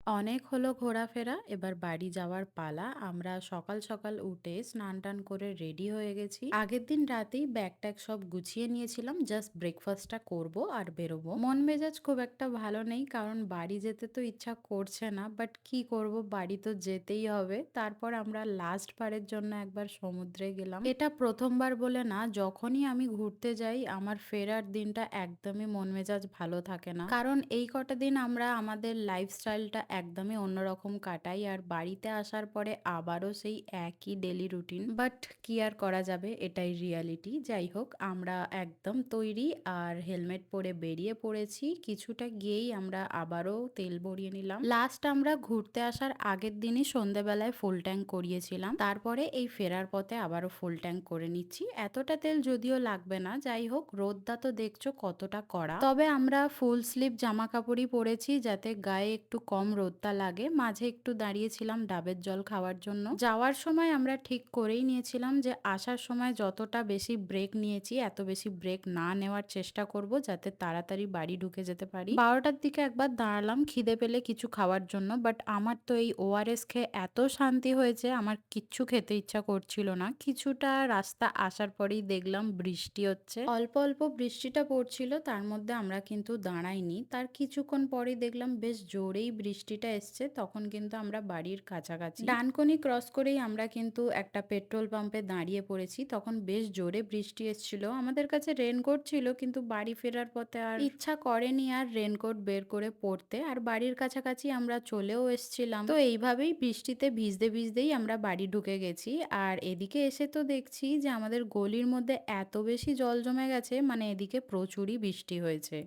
অনেক হলো ঘোরাফেরা, এবার বাড়ি যাওয়ার পালা। আমরা সকাল সকাল উঠে স্নান টান করে রেডি হয়ে গেছি। আগের দিন রাতেই ব্যাগ ট্যাগ সব গুছিয়ে নিয়েছিলাম, জাস্ট ব্রেকফাস্টটা করব আর বেরোবো। মন মেজাজ খুব একটা ভালো নেই, কারণ বাড়ি যেতে তো ইচ্ছা করছে না, বাট কি করব, বাড়ি তো যেতেই হবে। তারপর আমরা লাস্ট বারের জন্য একবার সমুদ্রে গেলাম। এটা প্রথমবার বলে না, যখনই আমি ঘুরতে যাই আমার ফেরার দিনটা একদমই মন মেজাজ ভালো থাকে না, কারণ এই কটা দিন আমরা আমাদের লাইফস্টাইলটা একদমই অন্যরকম কাটাই, আর বাড়িতে আসার পরে আবারও সেই একই ডেলি রুটিন। বাট কি আর করা যাবে, এটাই রিয়ালিটি। যাই হোক, আমরা একদম তৈরি আর হেলমেট পরে বেরিয়ে পড়েছি। কিছুটা গিয়েই আমরা আবারও তেল ভরিয়ে নিলাম। লাস্ট আমরা ঘুরতে আসার আগের দিনই সন্ধেবেলায় ফুল ট্যাঙ্ক করিয়েছিলাম, তারপরে এই ফেরার পথে আবারও ফুল ট্যাঙ্ক করে নিচ্ছি। এতটা তেল যদিও লাগবে না, যাই হোক রোদটা তো দেখছো কতটা কড়া। তবে আমরা ফুল স্লিভ জামা কাপড়ই পরেছি, যাতে গায়ে একটু কম রোদটা লাগে। মাঝে একটু দাঁড়িয়েছিলাম ডাবের জল খাওয়ার জন্য। যাওয়ার সময় আমরা ঠিক করেই নিয়েছিলাম যে আসার সময় যতটা বেশি ব্রেক নিয়েছি এত বেশি ব্রেক না নেওয়ার চেষ্টা করব, যাতে তাড়াতাড়ি বাড়ি ঢুকে যেতে পারি। 12টার দিকে একবার দাঁড়ালাম খিদে পেলে কিছু খাওয়ার জন্য, বাট আমার তো এই ওআরএস খেয়ে এত শান্তি হয়েছে আমার কিচ্ছু খেতে ইচ্ছা করছিল না। কিছুটা রাস্তা আসার পরেই দেখলাম বৃষ্টি হচ্ছে, অল্প অল্প বৃষ্টিটা পড়ছিল, তার মধ্যে আমরা কিন্তু দাঁড়াইনি। তার কিছুক্ষণ পরেই দেখলাম বেশ জোরেই বৃষ্টিটা এসছে, তখন কিন্তু আমরা বাড়ির কাছাকাছি। ডানকুনি ক্রস করেই আমরা কিন্তু একটা পেট্রোল পাম্পে দাঁড়িয়ে পড়েছি, তখন বেশ জোরে বৃষ্টি এসছিল। আমাদের কাছে রেনকোট ছিল, কিন্তু বাড়ি ফেরার পথে আর ইচ্ছা করেনি আর রেনকোট বের করে পড়তে, আর বাড়ির কাছাকাছি আমরা চলেও এসছিলাম। তো এইভাবেই বৃষ্টিতে ভিজতে ভিজতেই আমরা বাড়ি ঢুকে গেছি। আর এদিকে এসে তো দেখছি যে আমাদের গলির মধ্যে এত বেশি জল জমে গেছে, মানে এদিকে প্রচুরই বৃষ্টি হয়েছে।